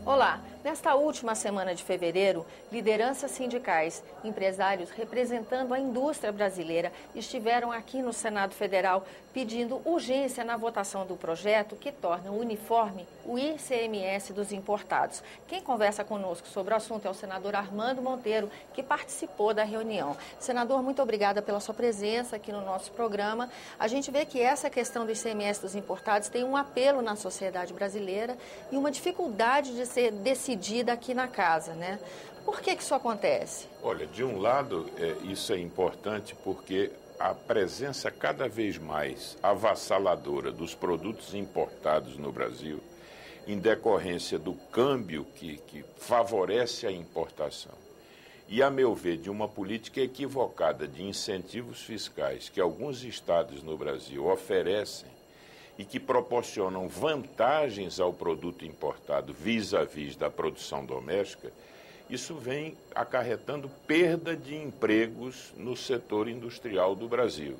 Olá, nesta última semana de fevereiro, lideranças sindicais, empresários representando a indústria brasileira estiveram aqui no Senado Federal pedindo urgência na votação do projeto que torna uniforme o ICMS dos importados. Quem conversa conosco sobre o assunto é o senador Armando Monteiro, que participou da reunião. Senador, muito obrigada pela sua presença aqui no nosso programa. A gente vê que essa questão do ICMS dos importados tem um apelo na sociedade brasileira e uma dificuldade de ser decidida aqui na casa, né? Por que isso acontece? Olha, de um lado, isso é importante porque a presença cada vez mais avassaladora dos produtos importados no Brasil, em decorrência do câmbio que favorece a importação, e, a meu ver, de uma política equivocada de incentivos fiscais que alguns estados no Brasil oferecem e que proporcionam vantagens ao produto importado vis-à-vis da produção doméstica, isso vem acarretando perda de empregos no setor industrial do Brasil.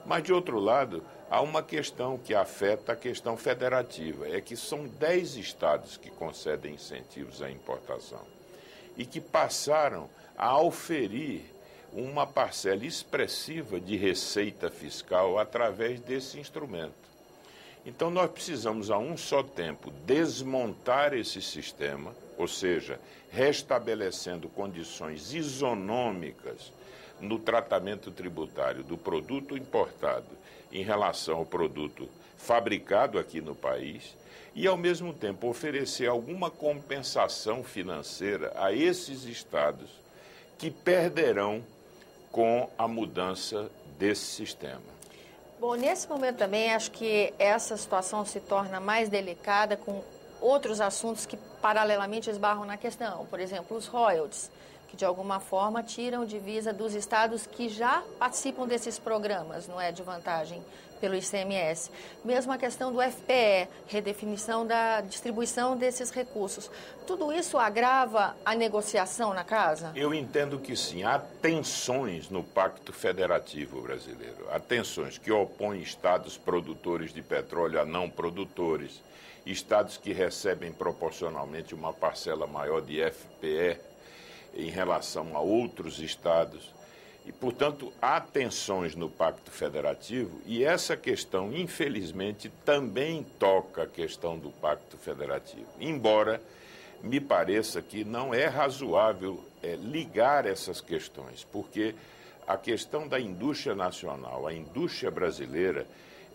Mas, de outro lado, há uma questão que afeta a questão federativa, é que são 10 estados que concedem incentivos à importação e que passaram a auferir uma parcela expressiva de receita fiscal através desse instrumento. Então, nós precisamos, a um só tempo, desmontar esse sistema, ou seja, restabelecendo condições isonômicas no tratamento tributário do produto importado em relação ao produto fabricado aqui no país e, ao mesmo tempo, oferecer alguma compensação financeira a esses estados que perderão com a mudança desse sistema. Bom, nesse momento também acho que essa situação se torna mais delicada com outros assuntos que paralelamente esbarram na questão. Por exemplo, os royalties, que de alguma forma tiram divisa dos estados que já participam desses programas, não é, de vantagem pelo ICMS. Mesmo a questão do FPE, redefinição da distribuição desses recursos. Tudo isso agrava a negociação na casa? Eu entendo que sim. Há tensões no Pacto Federativo brasileiro. Há tensões que opõem estados produtores de petróleo a não produtores, estados que recebem proporcionalmente uma parcela maior de FPE em relação a outros estados. E, portanto, há tensões no Pacto Federativo e essa questão, infelizmente, também toca a questão do Pacto Federativo. Embora me pareça que não é razoável ligar essas questões, porque a questão da indústria nacional, a indústria brasileira,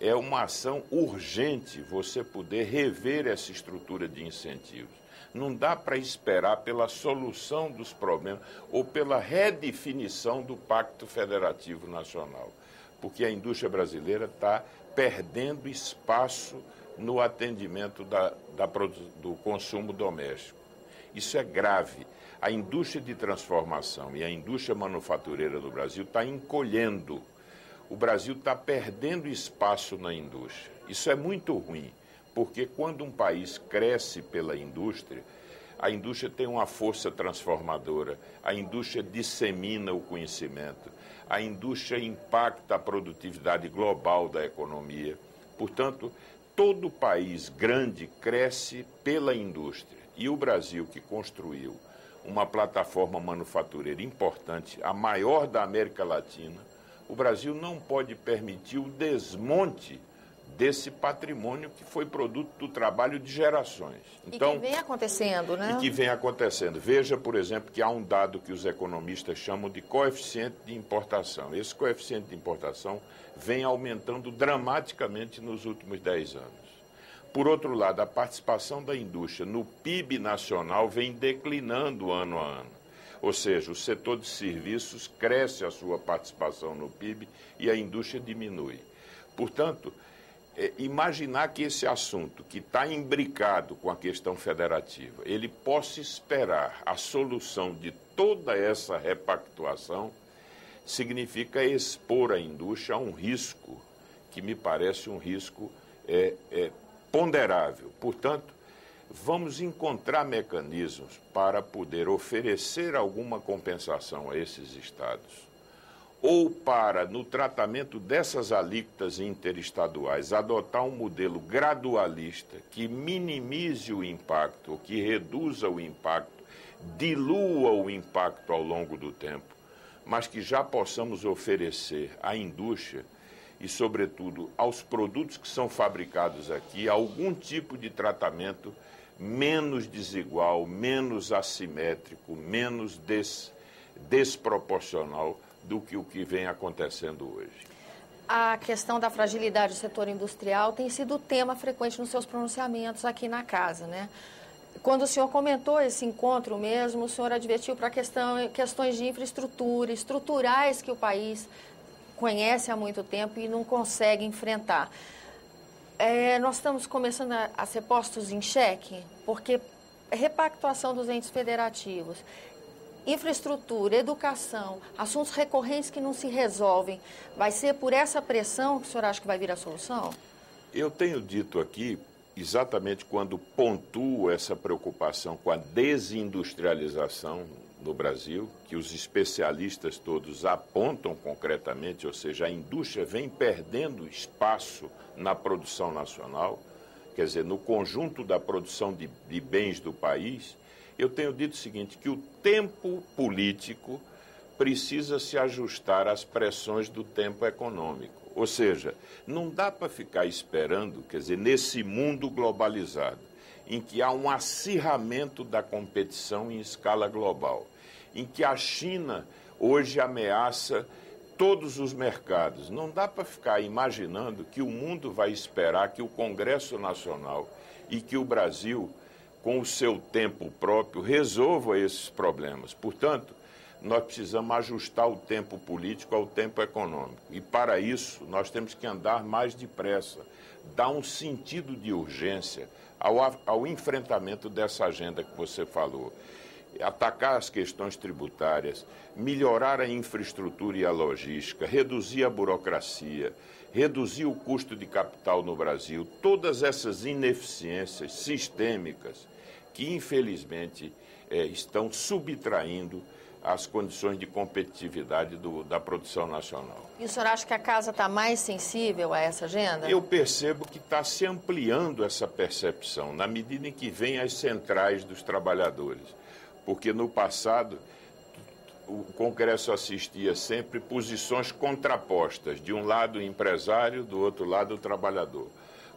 é uma ação urgente você poder rever essa estrutura de incentivos. Não dá para esperar pela solução dos problemas ou pela redefinição do Pacto Federativo Nacional, porque a indústria brasileira está perdendo espaço no atendimento do consumo doméstico. Isso é grave. A indústria de transformação e a indústria manufatureira do Brasil está encolhendo. O Brasil está perdendo espaço na indústria. Isso é muito ruim, porque quando um país cresce pela indústria, a indústria tem uma força transformadora, a indústria dissemina o conhecimento, a indústria impacta a produtividade global da economia. Portanto, todo país grande cresce pela indústria. E o Brasil, que construiu uma plataforma manufatureira importante, a maior da América Latina, o Brasil não pode permitir o desmonte desse patrimônio que foi produto do trabalho de gerações. Então, e que vem acontecendo, né? E que vem acontecendo. Veja, por exemplo, que há um dado que os economistas chamam de coeficiente de importação. Esse coeficiente de importação vem aumentando dramaticamente nos últimos 10 anos. Por outro lado, a participação da indústria no PIB nacional vem declinando ano a ano. Ou seja, o setor de serviços cresce a sua participação no PIB e a indústria diminui. Portanto, imaginar que esse assunto, que está imbricado com a questão federativa, ele possa esperar a solução de toda essa repactuação, significa expor a indústria a um risco, que me parece um risco ponderável. Portanto, vamos encontrar mecanismos para poder oferecer alguma compensação a esses estados, ou para, no tratamento dessas alíquotas interestaduais, adotar um modelo gradualista que minimize o impacto, ou que reduza o impacto, dilua o impacto ao longo do tempo, mas que já possamos oferecer à indústria e, sobretudo, aos produtos que são fabricados aqui, algum tipo de tratamento menos desigual, menos assimétrico, menos desproporcional do que o que vem acontecendo hoje. A questão da fragilidade do setor industrial tem sido tema frequente nos seus pronunciamentos aqui na casa, né? Quando o senhor comentou esse encontro mesmo, o senhor advertiu para questões de infraestrutura, estruturais que o país conhece há muito tempo e não consegue enfrentar. Nós estamos começando a ser postos em xeque, porque repactuação dos entes federativos, infraestrutura, educação, assuntos recorrentes que não se resolvem, vai ser por essa pressão que o senhor acha que vai vir a solução? Eu tenho dito aqui, exatamente quando pontuo essa preocupação com a desindustrialização no Brasil, que os especialistas todos apontam concretamente, ou seja, a indústria vem perdendo espaço na produção nacional, quer dizer, no conjunto da produção de bens do país. Eu tenho dito o seguinte, que o tempo político precisa se ajustar às pressões do tempo econômico. Ou seja, não dá para ficar esperando, quer dizer, nesse mundo globalizado, em que há um acirramento da competição em escala global, em que a China hoje ameaça todos os mercados. Não dá para ficar imaginando que o mundo vai esperar que o Congresso Nacional e que o Brasil, com o seu tempo próprio, resolva esses problemas. Portanto, nós precisamos ajustar o tempo político ao tempo econômico. E, para isso, nós temos que andar mais depressa, dar um sentido de urgência ao enfrentamento dessa agenda que você falou. Atacar as questões tributárias, melhorar a infraestrutura e a logística, reduzir a burocracia, reduzir o custo de capital no Brasil, todas essas ineficiências sistêmicas que, infelizmente, estão subtraindo as condições de competitividade da produção nacional. E o senhor acha que a Casa está mais sensível a essa agenda? Eu percebo que está se ampliando essa percepção, na medida em que vêm as centrais dos trabalhadores. Porque no passado o Congresso assistia sempre posições contrapostas, de um lado o empresário, do outro lado o trabalhador.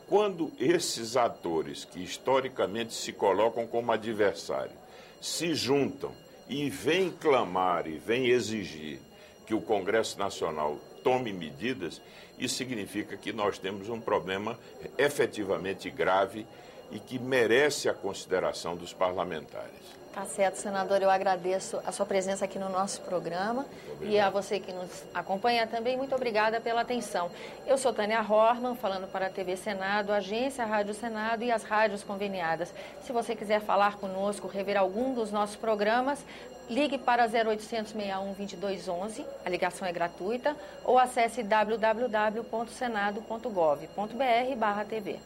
Quando esses atores, que historicamente se colocam como adversários, se juntam e vêm clamar e vêm exigir que o Congresso Nacional tome medidas, isso significa que nós temos um problema efetivamente grave e que merece a consideração dos parlamentares. Tá certo, senador. Eu agradeço a sua presença aqui no nosso programa e a você que nos acompanha também. Muito obrigada pela atenção. Eu sou Tânia Horman, falando para a TV Senado, Agência Rádio Senado e as rádios conveniadas. Se você quiser falar conosco, rever algum dos nossos programas, ligue para 0800 61 2211, a ligação é gratuita, ou acesse www.senado.gov.br/TV.